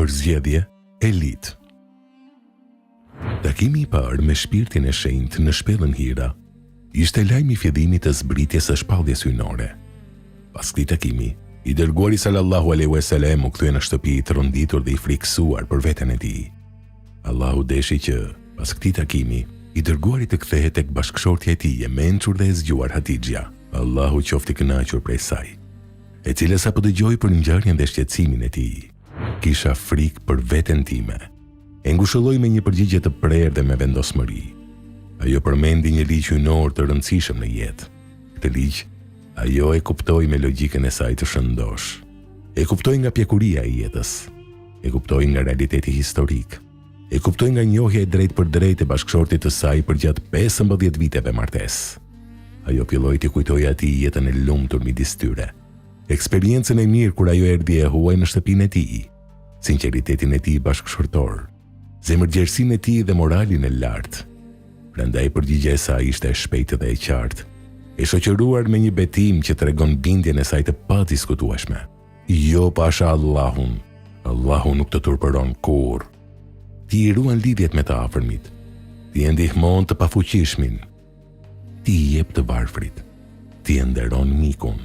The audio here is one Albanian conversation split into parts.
Përzgjedhje Elit. Takimi I parë me shpirtin e shenjtë në shpellën Hira ishte lajmi I fillimit të zbritjes së shpalljes hyjnore. Pas këtij takimi, I dërguari sallallahu alaihi wasallam u kthye në shtëpi I tronditur dhe I frikësuar për veten e tij. Allahu deshi që pas këtij takimi I dërguari të kthehet tek bashkëshortja e tij e mençur dhe e zgjuar Hatixha, Allahu qoftë I kënaqur prej saj, e cila sapo dëgjoi për ngjarjen dhe shqetësimin e tij. Kisha frikë për veten time. E ngushëlloi me një përgjigje të prerë dhe me vendosmëri. Ajo përmendi një ligj hyjnor të rëndësishëm në jetë. Këtë ligj, ajo e kuptoi me logjikën e saj të shëndosh. E kuptoi nga pjekuria e jetës. E kuptoi nga realiteti historik. E kuptoi nga njohja e drejtë për drejtë e bashkëshortit të saj përgjatë 15 viteve martesë. Ajo filloi t'i kujtojë atij jetën e lumtur midis tyre. Eksperiencën e mirë kur ajo erdhi e huaj në shtëpinë e tij, sinqeritetin e tij bashkëshortor, zemërgjerësinë e tij dhe moralin e lartë. Prandaj përgjigjja e saj ishte e shpejtë dhe e qartë, e shoqëruar me një betim që tregon bindjen e saj të padiskutueshme. Jo pasha Allahun, Allahu nuk të turpëron kurrë. Ti I ruan lidhjet me të afërmit. Ti e ndihmon të pafuqishmin. Ti I jep të varfrit. Ti e nderon mikun.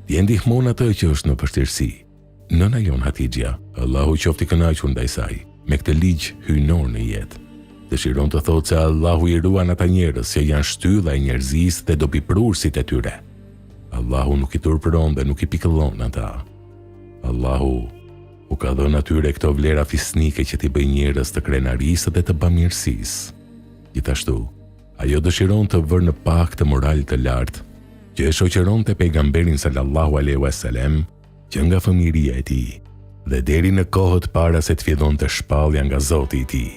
Ti e ndihmon atë që është në vështirësi. Nëna jon Hatixha, Allahu qoftë I kënaqur ndaj saj, me këtë ligj hyjnor në jetë. Dëshiron të thotë se Allahu I ruan ata njerëz që janë shtylla e njerëzisë dhe dobiprurësit e tyre. Allahu nuk I turpëron dhe nuk I pikëllon ata. Allahu u ka dhënë atyre këto vlera fisnike që t'i bëj njerëz të krenarisë dhe të bamirësisë. Gjithashtu, ajo dëshiron të vërë në pak të moral të lartë, që e shoqëronte pejgamberin sallallahu alaihi wasallam që nga fëmijëria e tij dhe deri në kohët para se të fillonte shpallja nga Zoti I tij.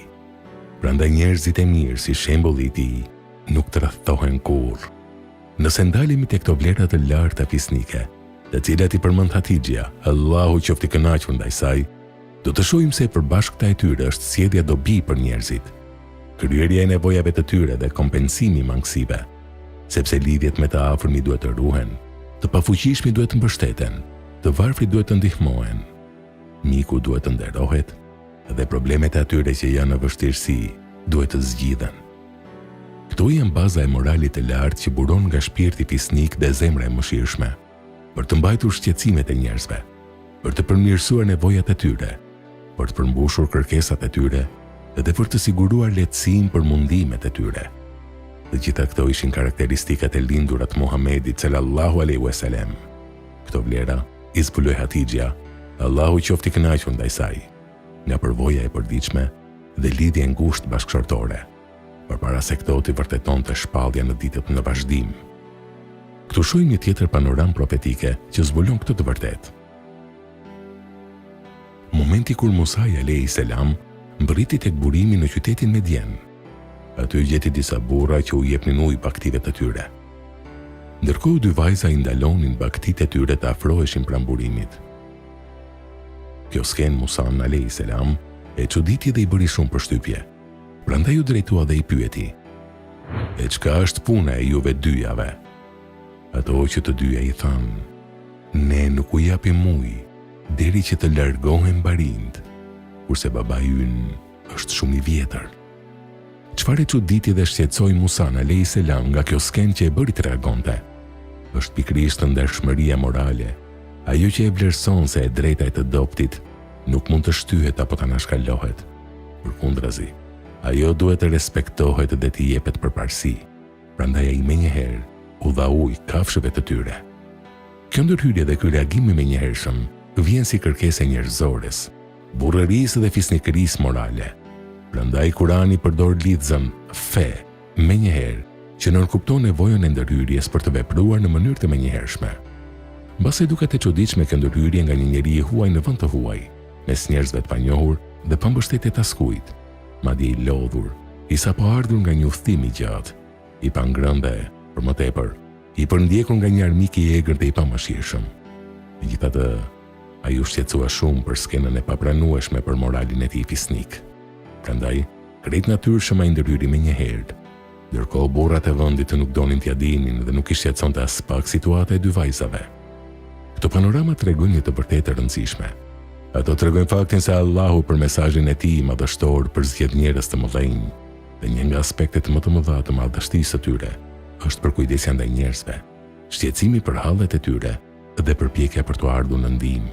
Prandaj njerëzit e mirë si shembulli I tij nuk tradhtohen kurrë. Nëse ndalemi tek këto vlera të larta fisnike, të cilat I përmend Hatixha, Allahu qoftë I kënaqur ndaj saj, do të shohim se e përbashkëta e tyre është sjellja dobi për njerëzit, kryerja e nevojave të tyre dhe kompensimi I mangësive, sepse lidhjet me të afërmit duhet të ruhen, të pafuqishmi duhet të mbështeten, të varfrit duhet të ndihmohen, miku duhet të nderohet dhe problemet e atyre që janë në vështirësi duhet të zgjidhen. Këto janë baza e moralit të lartë që buron nga shpirti fisnik dhe zemra e mëshirshme, për të mbajtur shqetësimet e njerëzve, për të përmirësuar nevojat e tyre, për të përmbushur kërkesat e tyre dhe për të siguruar lehtësinë për mundimet e tyre. Të gjitha këto ishin karakteristikat e lindurat Muhamedit sallallahu alaihi wasallam. Këto vlera I zbuloi Hatixha, Allahu qoftë I kënaqur ndaj saj, nga përvoja e përditshme dhe lidhja e ngushtë bashkëshortore, përpara se këto t'i vërtetonte shpallja në ditët në vazhdim. Këtu shohim një tjetër panoramë profetike që zbulon këtë të vërtetë. Momenti kur Musa alayhi salam mbriti tek burimi në qytetin Medjen. Aty gjeti disa burra që u jepnin ujë baktive të tyre. Ndërkohë dy vajza I ndalonin baktitë e tyre të afroheshin pranë burimit. Kjo skenë Musa alayhi salam e çuditi dhe I bëri shumë përshtypje. Prandaj u drejtua dhe I pyeti: "E çka është puna e juve dyjave?" Ato që të dyja I thanë: "Ne nuk u japim ujë deri që të largohen barind, kurse babai ynë është shumë I vjetër." Çfarë çuditi dhe shqetësoi Musa alayhi salam nga kjo skenë që e bëri të reagonte, është pikërisht ndershmëria morale, ajo që e vlerëson se e drejta e të dobtit nuk mund të shtyhet apo të anashkalohet. Përkundrazi, ajo duhet të respektohet dhe të jepet përparësi. Prandaj ai menjëherë u dha ujë kafshëve të tyre. Kjo ndërhyrje dhe ky reagim I menjëhershëm vjen si kërkesë njerëzores, burrërisë dhe fisnikërisë morale. Prandaj Kurani përdor lidhjen fe menjëherë që nënkupton nevojën e ndërhyrjes për të vepruar në mënyrë të menjëhershme. Mbas e duket e çuditshme kjo ndërhyrje nga një njeri I huaj në vend të huaj, mes njerëzve të panjohur dhe pa mbështetje të askujt, madje I lodhur, I sapo ardhur nga një udhëtim I gjatë, I pangrënë, për më tepër, I përndjekur nga një armik I egër dhe I pamëshirshëm. Megjithatë, ai u shqetësua shumë për skenën e papranueshme për moralin e tij fisnik. Prandaj, krejt natyrshëm ai ndërhyri menjëherë, ndërkohë burrat e vendit nuk donin t'ia dinin dhe nuk I shqetësonte as pak situata e dy vajzave. Këto panorama tregojnë një të vërtetë e rëndësishme. Ato tregojnë faktin se Allahu për mesazhin e tij madhështor përzgjedh njerëz të mëdhenj, dhe një nga aspektet më të mëdha të madhështisë së tyre është për kujdesja ndaj njerëzve, shqetësimi për hallet e tyre dhe përpjekja për të ardhur në ndihmë.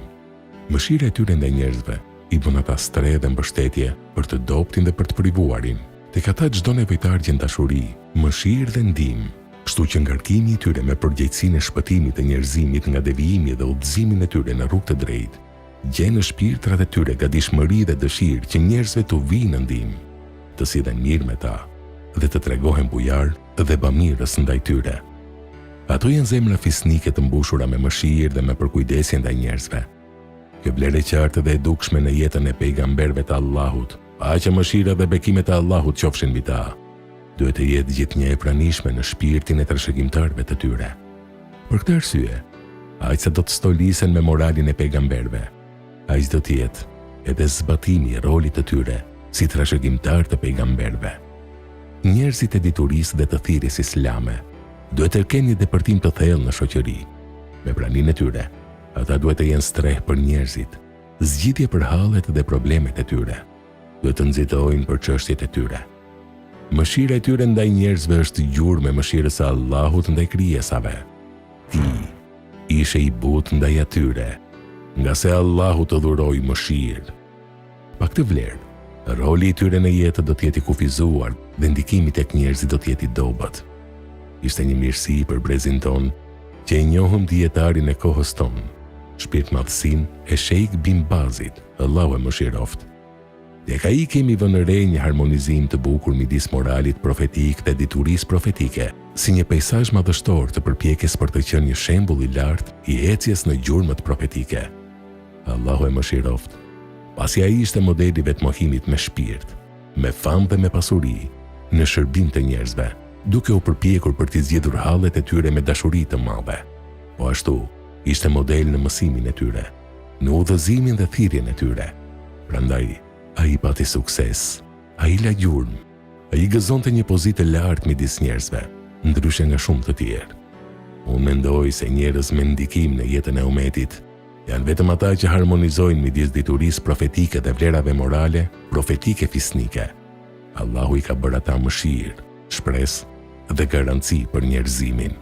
Mëshira e tyre ndaj njerëzve i bën ata stre dhe mbështetje për të dobtin dhe për të privuarin. Tek ata çdo nevojtar gjen dashuri, mëshirë dhe ndihmë, kështu që ngarkimi i tyre me përgjegjësinë e shpëtimit të njerëzimit nga devijimi dhe udhëzimin e tyre në rrugë të drejtë, gjen në shpirtrat e tyre gatishmëri dhe dëshirë që njerëzve të vinë në ndihmë, të sillen mirë me ta dhe të tregohen bujar dhe bamirës ndaj tyre. Ato janë zemra fisnike të mbushura me mëshirë dhe me përkujdesje ndaj njerëzve. Kjo vlerë e qartë dhe e dukshme në jetën e pejgamberëve të Allahut, paqja, mëshira dhe bekimet e Allahut qofshin mbi ta, duhet të jetë gjithnjë e pranishme në shpirtin e trashëgimtarëve të tyre. Për këtë arsye, aq sa do të stolisen me moralin e pejgamberëve, aq do të jetë edhe zbatimi i rolit të tyre si trashëgimtar të pejgamberëve. Njerëzit e diturisë dhe të thirrjes islame duhet të kenë një depërtim të thellë në shoqëri. Me praninë e tyre, ata duhet të jenë streh për njerëzit, zgjidhje për hallet dhe problemet e tyre. Duhet të nxitojnë për çështjet e tyre. Mëshira e tyre ndaj njerëzve është gjurmë me mëshirës së Allahut ndaj krijesave. Ti ishe i butë ndaj atyre, nga se Allahu të dhuroi mëshirë. Pa këtë vlerë, roli i tyre në jetë do të jetë i kufizuar dhe ndikimi tek njerëzit do të jetë i dobët. Ishte një mirësi për brezin ton që e njohëm dietarin e kohës ton, shpirtmadhësinë e Sheikh bin Bazit, Allahu e mëshiroft. Tek ai kemi vënë re një harmonizim të bukur midis moralit profetik dhe diturisë profetike, si një peizazh madhështor të përpjekjes për të qenë një shembull i lartë i ecjes në gjurmët profetike. Allahu e mëshiroft, pasi ai ishte modeli vetmohimit me shpirt, me famë dhe me pasuri, në shërbim të njerëzve, duke u përpjekur për t'i zgjedhur hallet e tyre me dashuri të madhe. Po ashtu, ishte model në mësimin e tyre, në udhëzimin dhe thirrjen e tyre. Prandaj, ai pati sukses, ai la gjurmë, ai gëzonte një pozitë lartë midis njerëzve, ndryshe nga shumë të tjerë. Unë mendoj se njerëz me ndikim në jetën e umetit janë vetëm ata që harmonizojnë midis diturisë profetike dhe vlerave morale, profetike fisnike. Allahu i ka bërë ata mëshirë, shpresë dhe garanci për njerëzimin.